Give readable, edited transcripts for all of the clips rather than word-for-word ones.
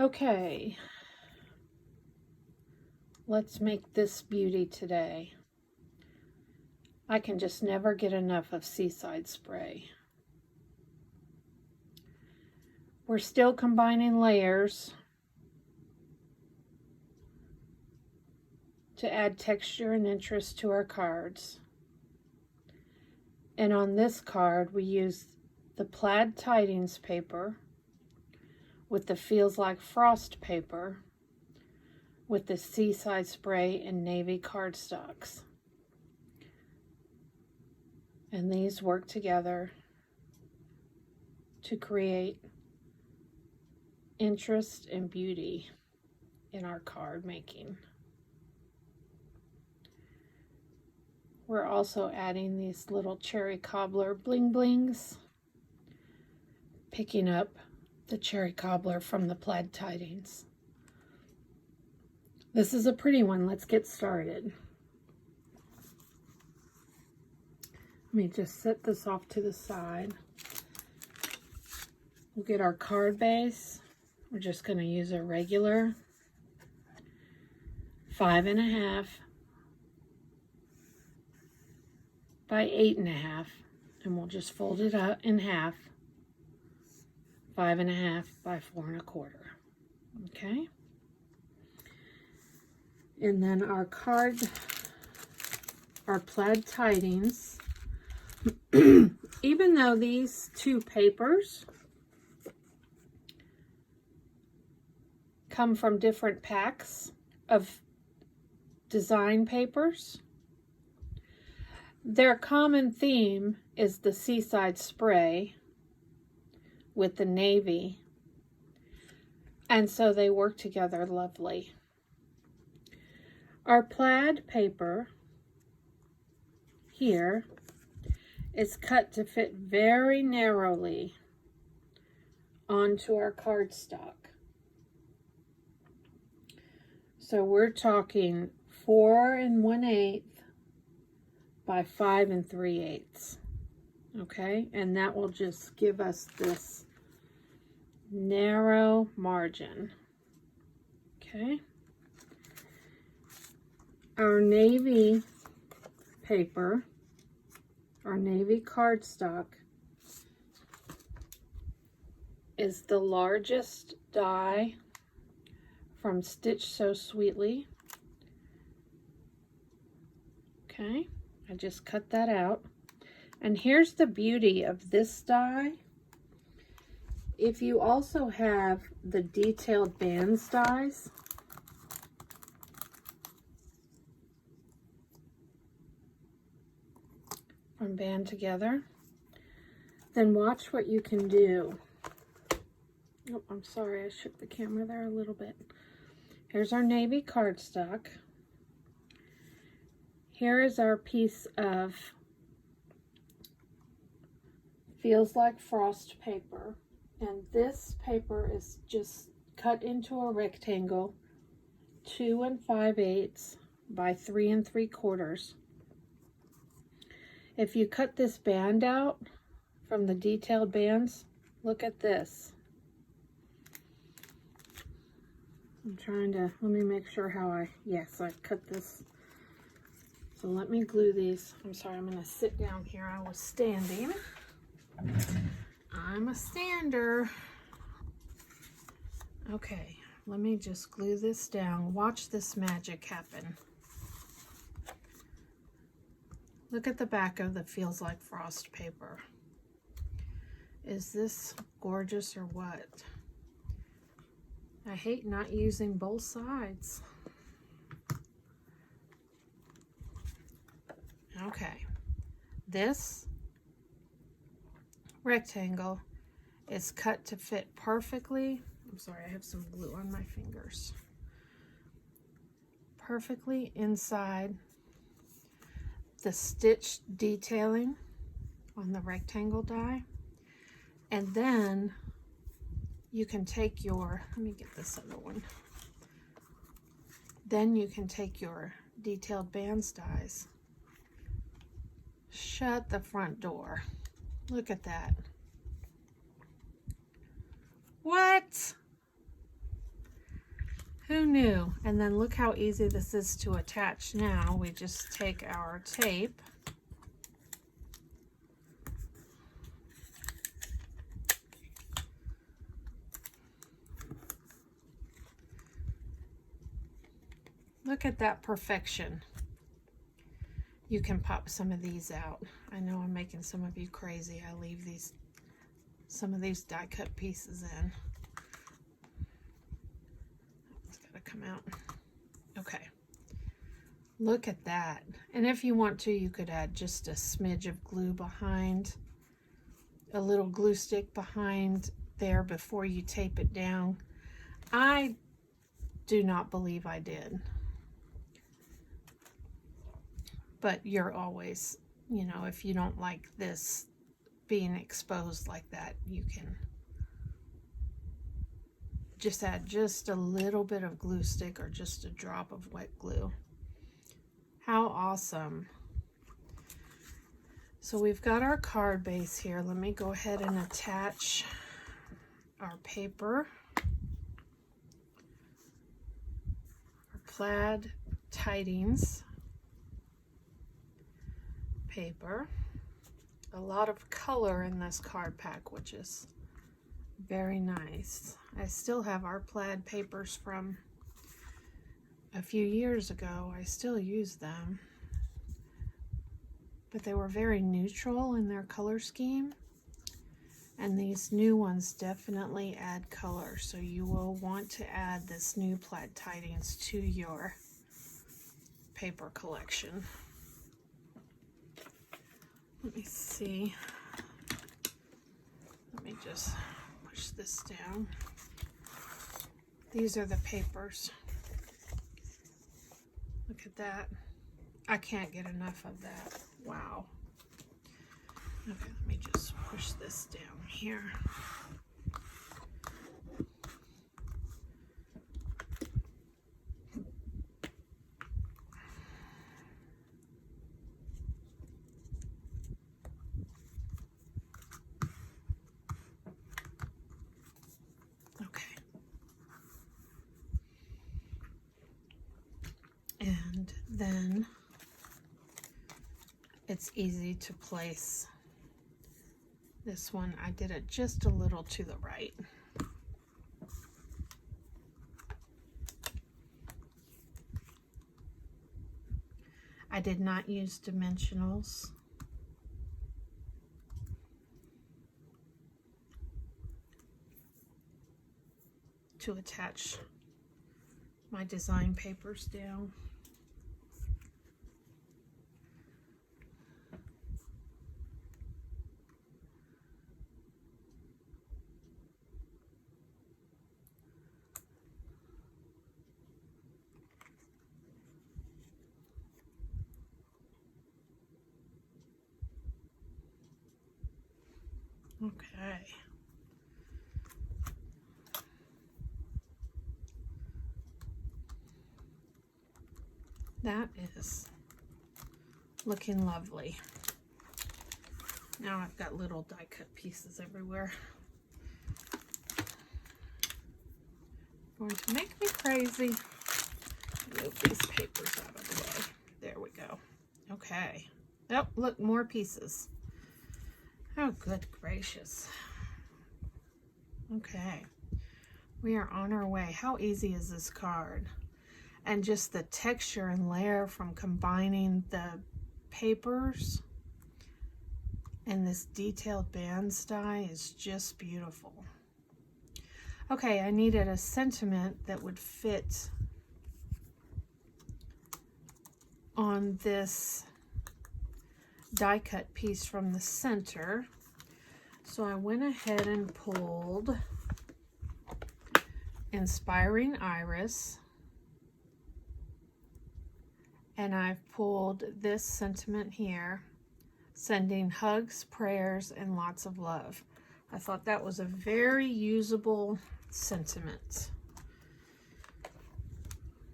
Okay, let's make this beauty today. I can just never get enough of Seaside Spray. We're still combining layers to add texture and interest to our cards. And on this card, we use the Plaid Tidings paper with the Feels Like Frost paper with the Seaside Spray and navy cardstocks. And these work together to create interest and beauty in our card making. We're also adding these little cherry cobbler bling blings, picking up the cherry cobbler from the Plaid Tidings. This is a pretty one. Let's get started. Let me just set this off to the side. We'll get our card base. We're just going to use a regular 5.5 by 8.5, and we'll just fold it up in half, 5.5 by 4.25. Okay, and then our card, our Plaid Tidings, even though these two papers come from different packs of design papers, their common theme is the Seaside Spray with the navy, and so they work together lovely. Our plaid paper here is cut to fit very narrowly onto our cardstock. So we're talking 4 1/8 by 5 3/8. Okay, and that will just give us this narrow margin. Okay, our navy paper, our navy cardstock, is the largest die from Stitch So Sweetly. Okay, I just cut that out. And here's the beauty of this die. If you also have the detailed bands dies, from Band Together, then watch what you can do. Oh, I'm sorry, I shook the camera there a little bit. Here's our navy cardstock. Here is our piece of Feels Like Frost paper, and this paper is just cut into a rectangle, 2 5/8 by 3 3/4. If you cut this band out from the detailed bands, look at this. I'm trying to, let me make sure how yes, I cut this. So let me glue these. I'm sorry, I'm going to sit down here. I was standing. I'm a stander. Okay, let me just glue this down. Watch this magic happen. Look at the back of the Feels Like Frost paper. Is this gorgeous or what? I hate not using both sides. Okay, this rectangle is cut to fit perfectly. I'm sorry, I have some glue on my fingers. Perfectly inside the stitched detailing on the rectangle die. And then you can take your, let me get this other one. Then you can take your detailed bands dies, shut the front door. Look at that. What? Who knew? And then look how easy this is to attach now. We just take our tape. Look at that perfection. You can pop some of these out. I know I'm making some of you crazy. I leave some of these die cut pieces in. It's gotta come out. Okay. Look at that. And if you want to, you could add just a smidge of glue behind, a little glue stick behind there before you tape it down. I do not believe I did. But you're always, you know, if you don't like this being exposed like that, you can just add just a little bit of glue stick or just a drop of wet glue. How awesome. So we've got our card base here. Let me go ahead and attach our paper. Our Plaid Tidings paper. A lot of color in this card pack, which is very nice. I still have our plaid papers from a few years ago. I still use them, but they were very neutral in their color scheme, and these new ones definitely add color, so you will want to add this new Plaid Tidings to your paper collection. Let me see. Let me just push this down. These are the papers. Look at that. I can't get enough of that. Wow. Okay, let me just push this down here. And then it's easy to place this one. I did it just a little to the right. I did not use dimensionals. To attach my design papers down. Okay. That is looking lovely. Now I've got little die cut pieces everywhere. Going to make me crazy. Move these papers out of the way. There we go. Okay. Oh, look, more pieces. Oh, good gracious. Okay. We are on our way. How easy is this card? And just the texture and layer from combining the papers and this detailed bands die is just beautiful. Okay, I needed a sentiment that would fit on this die cut piece from the center. So I went ahead and pulled Inspiring Iris, and I've pulled this sentiment here, sending hugs, prayers, and lots of love. I thought that was a very usable sentiment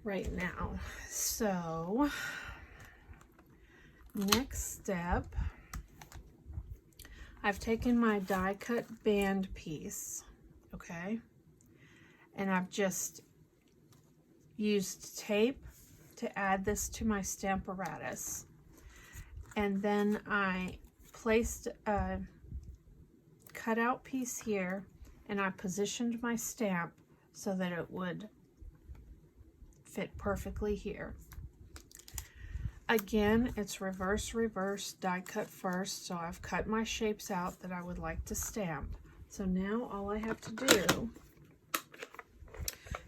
right now. So next step, I've taken my die cut band piece, okay, and I've just used tape to add this to my Stamparatus. And then I placed a cutout piece here, and I positioned my stamp so that it would fit perfectly here. Again, it's reverse, die cut first, so I've cut my shapes out that I would like to stamp. So now all I have to do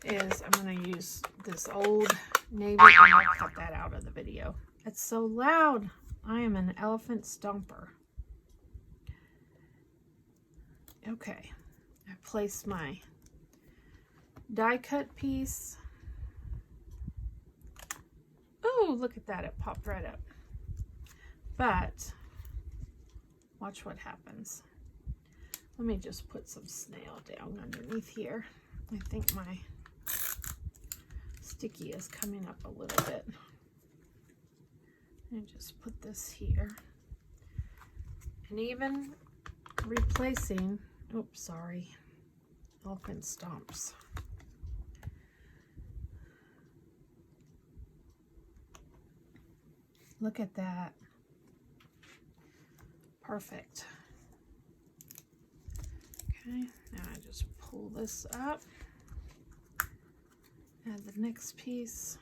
is I'm going to use this old navy, and I'll cut that out of the video. It's so loud. I am an elephant stomper. Okay, I placed my die cut piece. Oh, look at that, it popped right up. But watch what happens. Let me just put some snail down underneath here. I think my sticky is coming up a little bit. And just put this here. And even replacing, oops, sorry, elephant stomps. Look at that. Perfect. Okay, now I just pull this up. Add the next piece.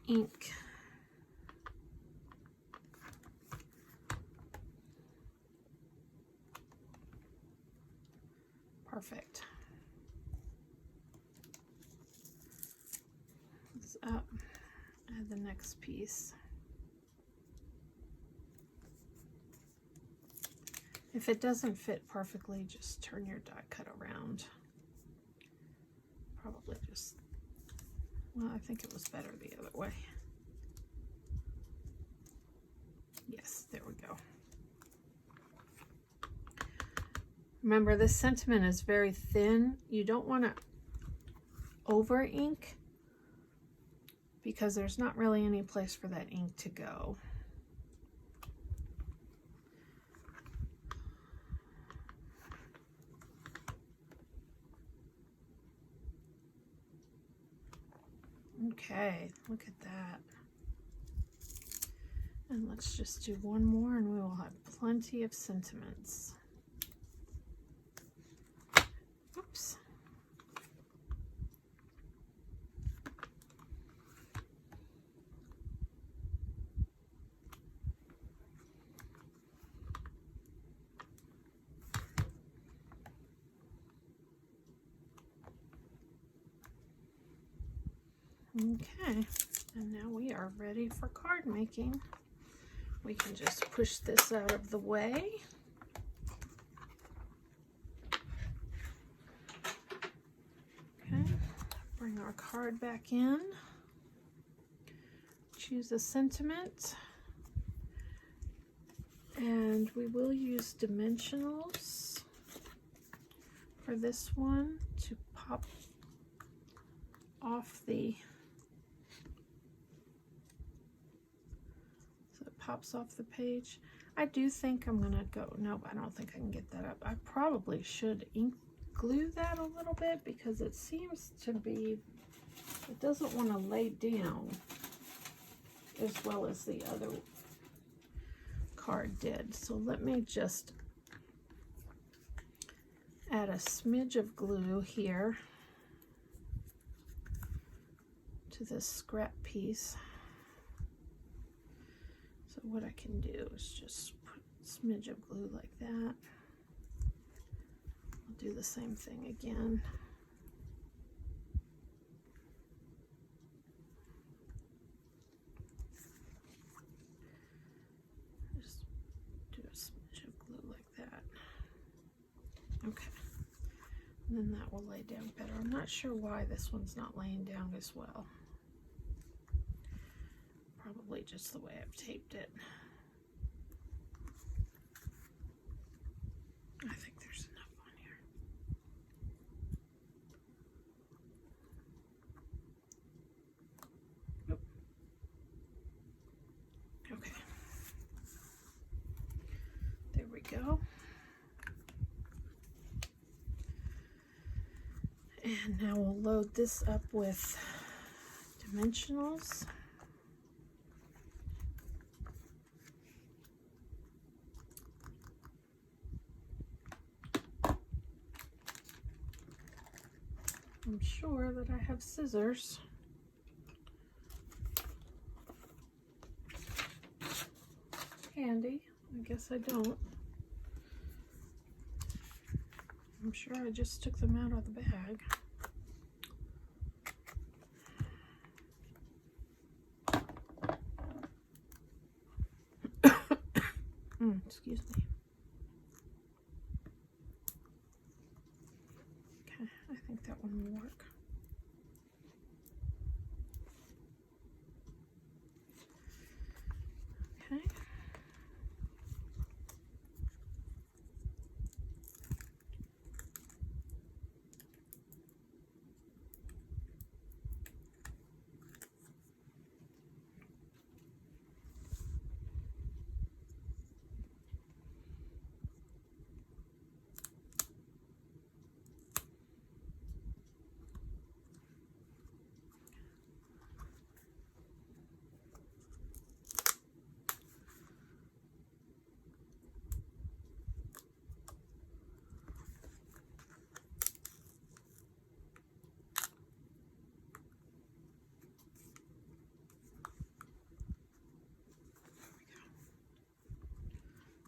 Ink. Perfect. This up, add the next piece. If it doesn't fit perfectly, just turn your die cut around. Probably just, well, I think it was better the other way. Yes, there we go. Remember, this sentiment is very thin. You don't want to over ink because there's not really any place for that ink to go. Okay, look at that. And let's just do one more and we will have plenty of sentiments. Oops. Okay, and now we are ready for card making. We can just push this out of the way. Okay, bring our card back in. Choose a sentiment. And we will use dimensionals for this one to pop off the, so it pops off the page. I do think I'm gonna go, nope, I don't think I can get that up. I probably should ink glue that a little bit because it seems to be, it doesn't want to lay down as well as the other card did. So let me just add a smidge of glue here to this scrap piece. So what I can do is just put a smidge of glue like that. I'll do the same thing again. Just do a smidge of glue like that. Okay. And then that will lay down better. I'm not sure why this one's not laying down as well. Probably just the way I've taped it. I think there's enough on here. Oop. Okay. And now we'll load this up with dimensionals. I'm sure that I have scissors. Handy. I guess I don't. I'm sure I just took them out of the bag. Excuse me. Okay, I think that one will work. Okay.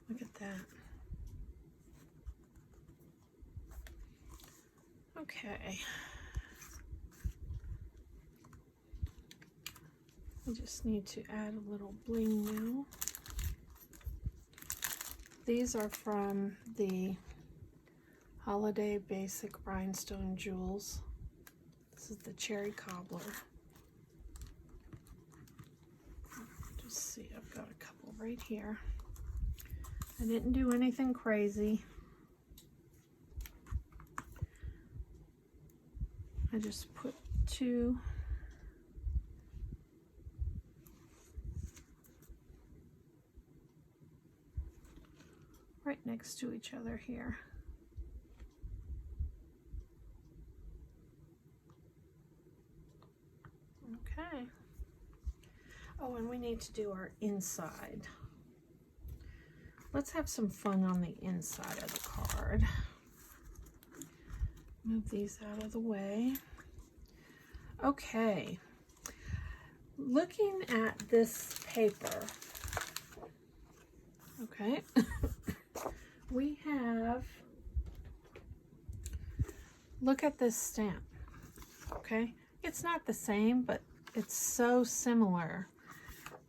Look at that. Okay. I just need to add a little bling now. These are from the Holiday Basic Rhinestone Jewels. This is the Cherry Cobbler. Just see, I've got a couple right here. I didn't do anything crazy. I just put two right next to each other here. Okay. Oh, and we need to do our inside. Let's have some fun on the inside of the card. Move these out of the way. Okay. Looking at this paper, okay, we have, look at this stamp, okay? It's not the same, but it's so similar.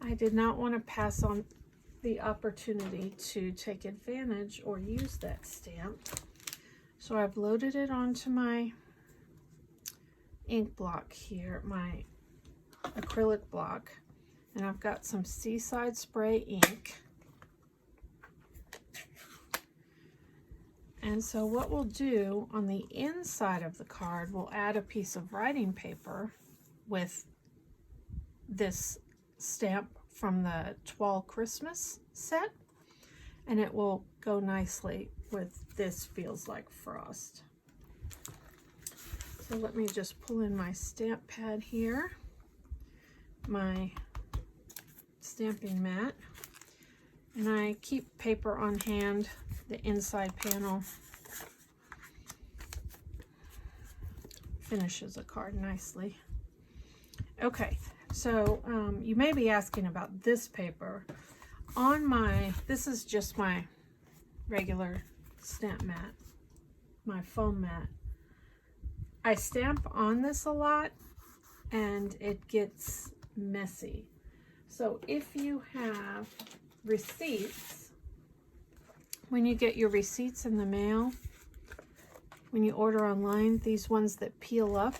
I did not want to pass on the opportunity to take advantage or use that stamp. So I've loaded it onto my ink block here, my acrylic block, and I've got some Seaside Spray ink. And so what we'll do on the inside of the card, we'll add a piece of writing paper with this stamp from the Toile Christmas set, and it will go nicely with This Feels Like Frost. So let me just pull in my stamp pad here, my stamping mat, and I keep paper on hand. The inside panel finishes a card nicely. Okay, so you may be asking about this paper. On my, this is just my regular stamp mat, my foam mat. I stamp on this a lot and it gets messy. So if you have receipts, when you get your receipts in the mail, when you order online, these ones that peel up,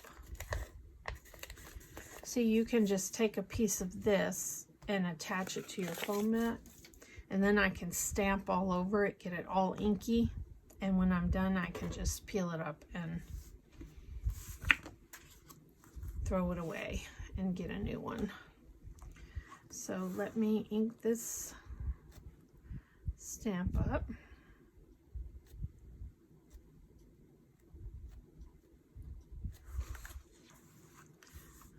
so you can just take a piece of this and attach it to your foam mat, and then I can stamp all over it, get it all inky, and when I'm done I can just peel it up and throw it away and get a new one. So let me ink this stamp up.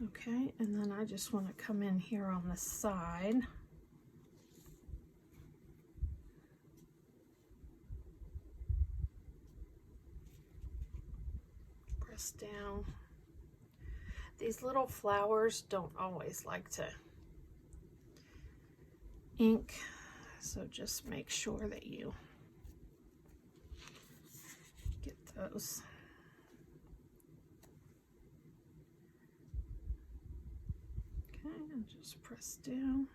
Okay, and then I just want to come in here on the side. Press down. These little flowers don't always like to ink, so just make sure that you get those. Okay, and just press down.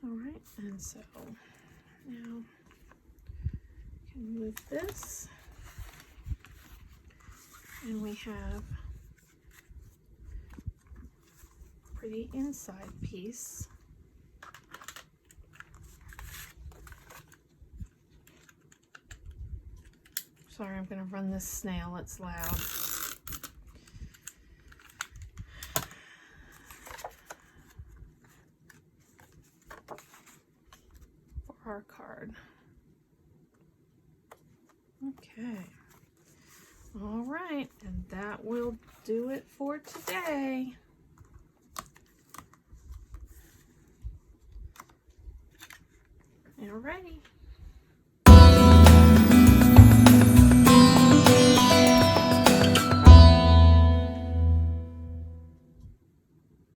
All right, and so now you can move this, and we have a pretty inside piece. Sorry, I'm going to run this snail, it's loud. For our card. Okay. All right, and that will do it for today. Alrighty.